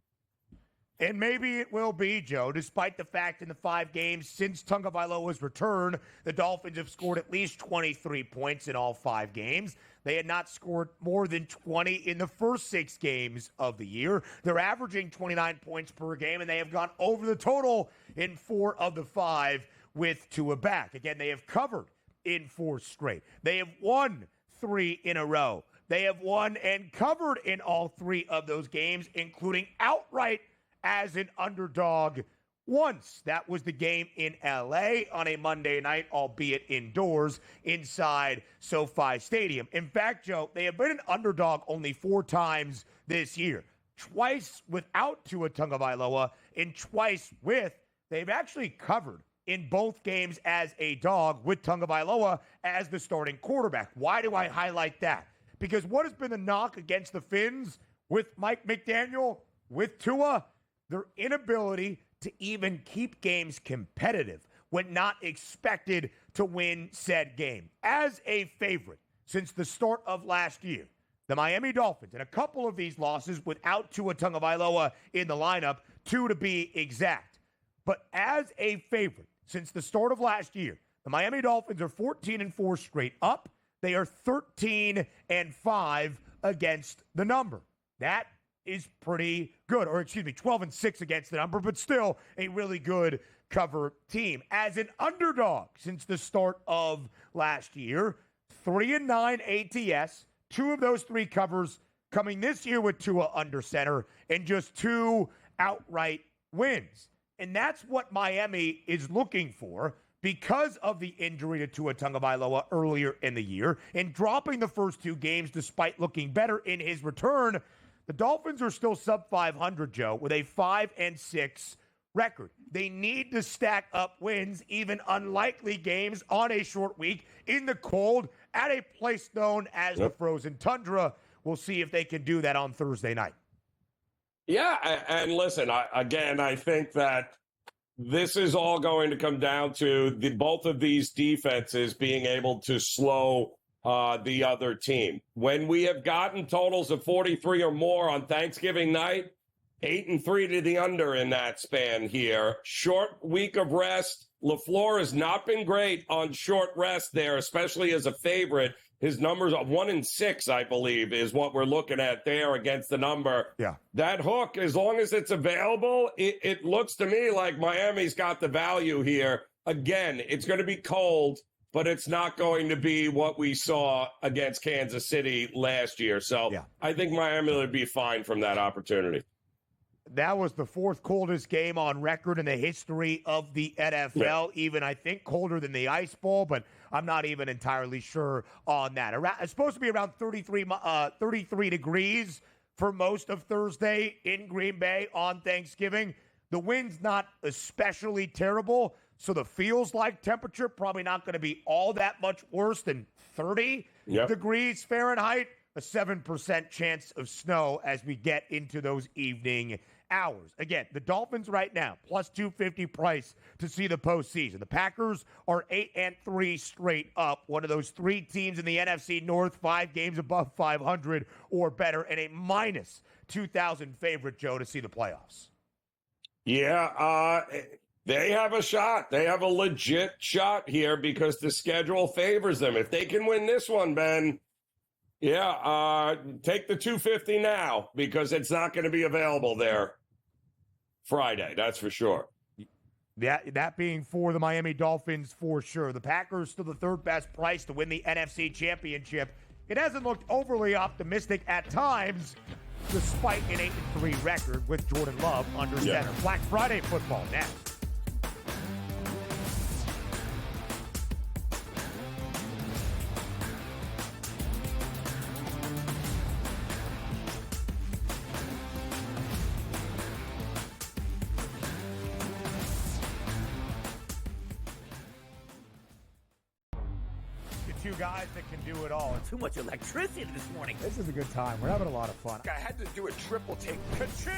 And maybe it will be, Joe, despite the fact in the 5 games since Tagovailoa's return, the Dolphins have scored at least 23 points in all 5 games. They had not scored more than 20 in the first 6 games of the year. They're averaging 29 points per game, and they have gone over the total in 4 of the 5 with Tua back. Again, they have covered in 4 straight. They have won 3 in a row. They have won and covered in all 3 of those games, including outright as an underdog once. That was the game in L.A. on a Monday night, albeit indoors, inside SoFi Stadium. In fact, Joe, they have been an underdog only 4 times this year. Twice without Tua Tagovailoa and twice with. They've actually covered in both games as a dog with Tagovailoa as the starting quarterback. Why do I highlight that? Because what has been the knock against the Finns with Mike McDaniel, with Tua? Their inability to even keep games competitive when not expected to win said game. As a favorite since the start of last year, the Miami Dolphins, and a couple of these losses without Tua Tagovailoa in the lineup, 2 to be exact. But as a favorite since the start of last year, the Miami Dolphins are 14-4 straight up. They are 13-5 against the number. That is pretty good, 12-6 against the number, but still a really good cover team. As an underdog since the start of last year, 3-9 ATS, 2 of those 3 covers coming this year with Tua under center, and just 2 outright wins. And that's what Miami is looking for because of the injury to Tua Tagovailoa earlier in the year and dropping the first 2 games despite looking better in his return, the Dolphins are still sub 500, Joe, with a 5-6 record. They need to stack up wins, even unlikely games on a short week in the cold at a place known as the Frozen Tundra. We'll see if they can do that on Thursday night. Yeah, and listen, I think that this is all going to come down to both of these defenses being able to slow the other team. When we have gotten totals of 43 or more on Thanksgiving night, 8-3 to the under in that span here. Short week of rest. LaFleur has not been great on short rest there, especially as a favorite. His numbers of 1-6, I believe, is what we're looking at there against the number. Yeah. That hook, as long as it's available, it looks to me like Miami's got the value here. Again, it's going to be cold, but it's not going to be what we saw against Kansas City last year. So I think Miami would be fine from that opportunity. That was the 4th coldest game on record in the history of the NFL, even, I think, colder than the Ice Bowl, but I'm not even entirely sure on that. It's supposed to be around 33 degrees for most of Thursday in Green Bay on Thanksgiving. The wind's not especially terrible, so the feels-like temperature probably not going to be all that much worse than 30 degrees Fahrenheit. A 7% chance of snow as we get into those evening hours. Again, the Dolphins right now, plus 250 price to see the postseason. The Packers are 8-3 straight up. One of those 3 teams in the NFC North, 5 games above 500 or better, and a minus 2,000 favorite, Joe, to see the playoffs. Yeah, they have a shot. They have a legit shot here because the schedule favors them. If they can win this one, Ben, take the 250 now because it's not going to be available there Friday. That's for sure. That being for the Miami Dolphins for sure. The Packers still the 3rd best price to win the NFC Championship. It hasn't looked overly optimistic at times, despite an 8-3 record with Jordan Love under center. Black Friday football next. Two guys that can do it all. Too much electricity this morning. This is a good time. We're having a lot of fun. I had to do a triple take. Ka-ching!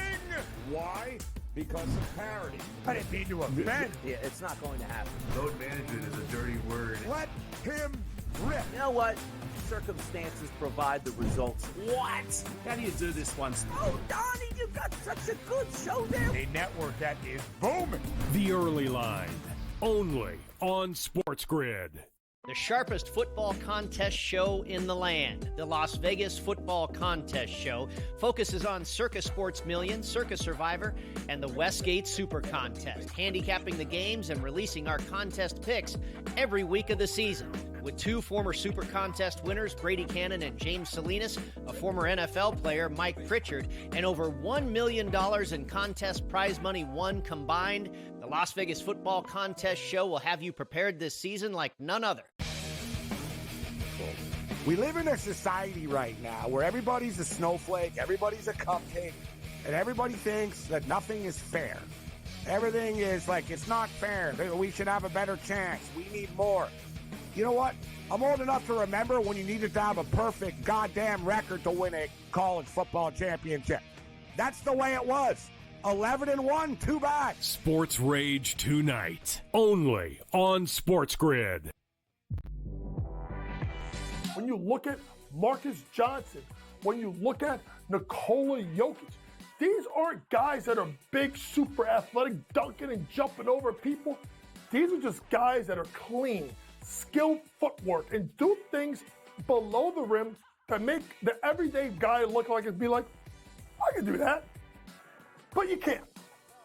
Why? Because of parity. I didn't mean to offend. Yeah, it's not going to happen. Load management is a dirty word. Let him rip. You know what? Circumstances provide the results. What? How do you do this once? Oh, Donnie, you got such a good show there. A network that is booming. The Early Line, only on Sports Grid. The sharpest football contest show in the land, the Las Vegas Football Contest Show, focuses on Circa Sports Million, Circa Survivor, and the Westgate Super Contest, handicapping the games and releasing our contest picks every week of the season. With 2 former Super Contest winners, Brady Cannon and James Salinas, a former NFL player, Mike Pritchard, and over $1 million in contest prize money won combined, the Las Vegas Football Contest Show will have you prepared this season like none other. We live in a society right now where everybody's a snowflake, everybody's a cupcake, and everybody thinks that nothing is fair. Everything is like, it's not fair. We should have a better chance. We need more. You know what? I'm old enough to remember when you needed to have a perfect goddamn record to win a college football championship. That's the way it was. 11-1, too bad. Sports Rage tonight, only on Sports Grid. When you look at Marcus Johnson, when you look at Nikola Jokic, these aren't guys that are big, super athletic, dunking and jumping over people. These are just guys that are clean, skilled footwork, and do things below the rim to make the everyday guy look like it'd be like, I can do that. But you can't,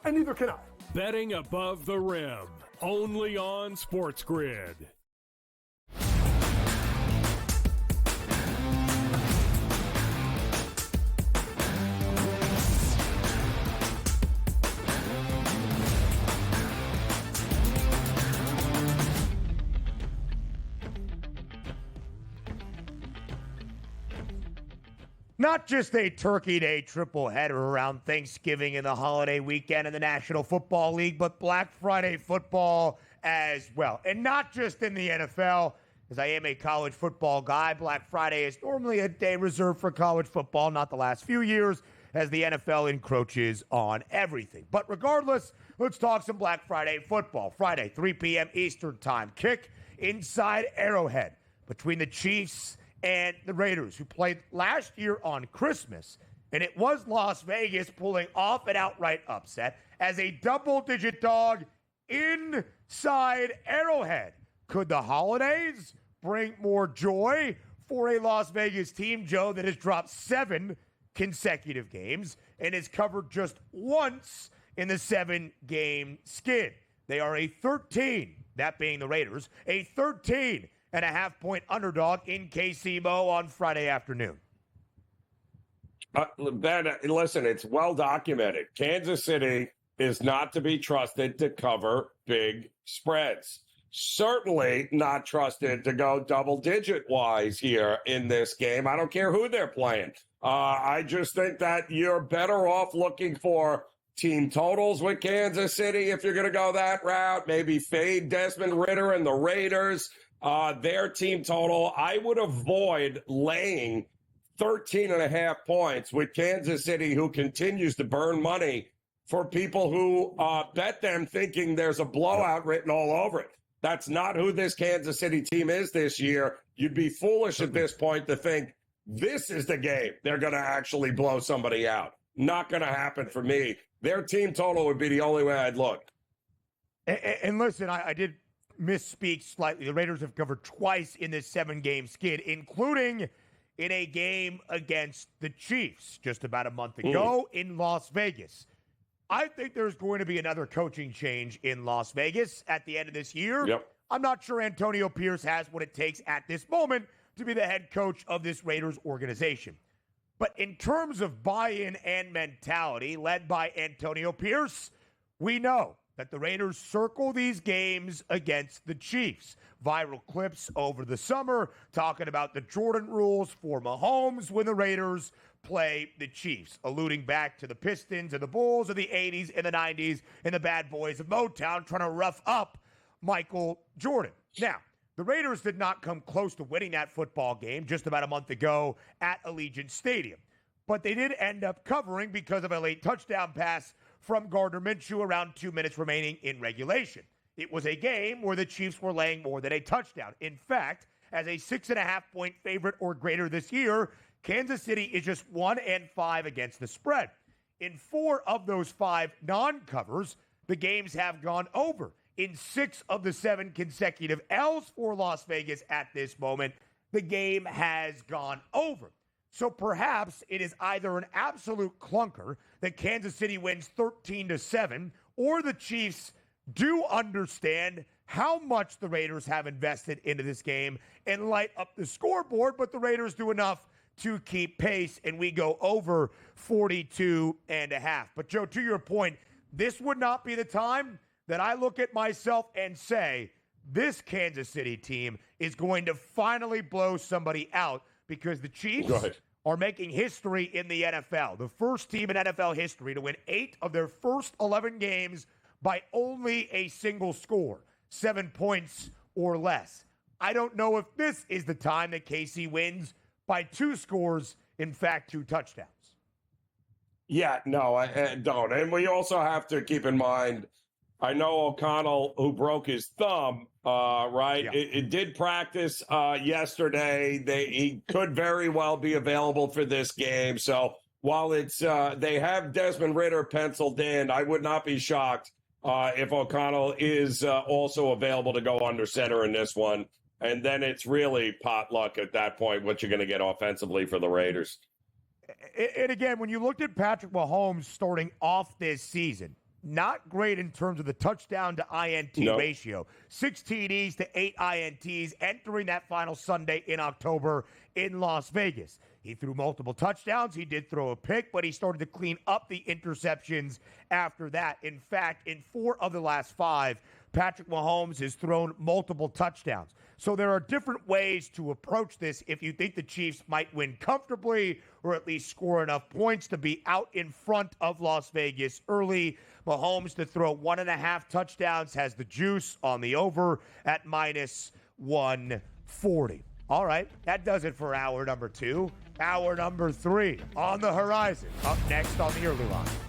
and neither can I. Betting above the rim, only on Sports Grid. Not just a Turkey Day triple header around Thanksgiving and the holiday weekend in the National Football League, but Black Friday football as well. And not just in the NFL, as I am a college football guy. Black Friday is normally a day reserved for college football, not the last few years, as the NFL encroaches on everything. But regardless, let's talk some Black Friday football. Friday, 3 p.m. Eastern Time. Kick inside Arrowhead between the Chiefs and the Raiders, who played last year on Christmas. And it was Las Vegas pulling off an outright upset as a double-digit dog inside Arrowhead. Could the holidays bring more joy for a Las Vegas team, Joe, that has dropped 7 consecutive games and is covered just once in the 7-game skid? They are a 13, that being the Raiders, a 13.5-point underdog in KC-Mo on Friday afternoon. Ben, listen, it's well documented. Kansas City is not to be trusted to cover big spreads. Certainly not trusted to go double-digit wise here in this game. I don't care who they're playing. I just think that you're better off looking for team totals with Kansas City if you're going to go that route. Maybe fade Desmond Ridder and the Raiders, their team total. I would avoid laying 13.5 points with Kansas City, who continues to burn money for people who bet them thinking there's a blowout written all over it. That's not who this Kansas City team is this year. You'd be foolish at this point to think this is the game they're going to actually blow somebody out. Not going to happen for me. Their team total would be the only way I'd look. And listen, I did misspeak slightly. The Raiders have covered twice in this 7-game skid, including in a game against the Chiefs just about a month ago in Las Vegas. I think there's going to be another coaching change in Las Vegas at the end of this year. Yep. I'm not sure Antonio Pierce has what it takes at this moment to be the head coach of this Raiders organization. But in terms of buy-in and mentality led by Antonio Pierce, we know that the Raiders circle these games against the Chiefs. Viral clips over the summer talking about the Jordan rules for Mahomes when the Raiders play the Chiefs, alluding back to the Pistons and the Bulls of the 80s and the 90s and the bad boys of Motown trying to rough up Michael Jordan. Now, the Raiders did not come close to winning that football game just about a month ago at Allegiant Stadium, but they did end up covering because of a late touchdown pass from Gardner Minshew around 2 minutes remaining in regulation. It was a game where the Chiefs were laying more than a touchdown. In fact, as a 6.5-point favorite or greater this year, Kansas City is just 1-5 against the spread. In 4 of those 5 non-covers, the games have gone over. In 6 of the 7 consecutive L's for Las Vegas at this moment, the game has gone over. So perhaps it is either an absolute clunker that Kansas City wins 13-7, or the Chiefs do understand how much the Raiders have invested into this game and light up the scoreboard, but the Raiders do enough to keep pace, and we go over 42.5. But, Joe, to your point, this would not be the time that I look at myself and say, this Kansas City team is going to finally blow somebody out, because the Chiefs are making history in the NFL. The first team in NFL history to win 8 of their first 11 games by only a single score, 7 points or less. I don't know if this is the time that KC wins by 2 scores, in fact, 2 touchdowns. Yeah, no, I don't. And we also have to keep in mind, I know O'Connell, who broke his thumb, right? Yeah. It did practice yesterday. He could very well be available for this game. So while it's they have Desmond Ridder penciled in, I would not be shocked if O'Connell is also available to go under center in this one. And then it's really potluck at that point, what you're going to get offensively for the Raiders. And again, when you looked at Patrick Mahomes starting off this season, not great in terms of the touchdown to INT ratio. 6 TDs to 8 INTs entering that final Sunday in October in Las Vegas. He threw multiple touchdowns. He did throw a pick, but he started to clean up the interceptions after that. In fact, in 4 of the last 5 Patrick Mahomes has thrown multiple touchdowns. So there are different ways to approach this if you think the Chiefs might win comfortably or at least score enough points to be out in front of Las Vegas early. Mahomes to throw 1.5 touchdowns has the juice on the over at minus 140. All right, that does it for hour number 2. Hour number 3 on the horizon. Up next on the early line.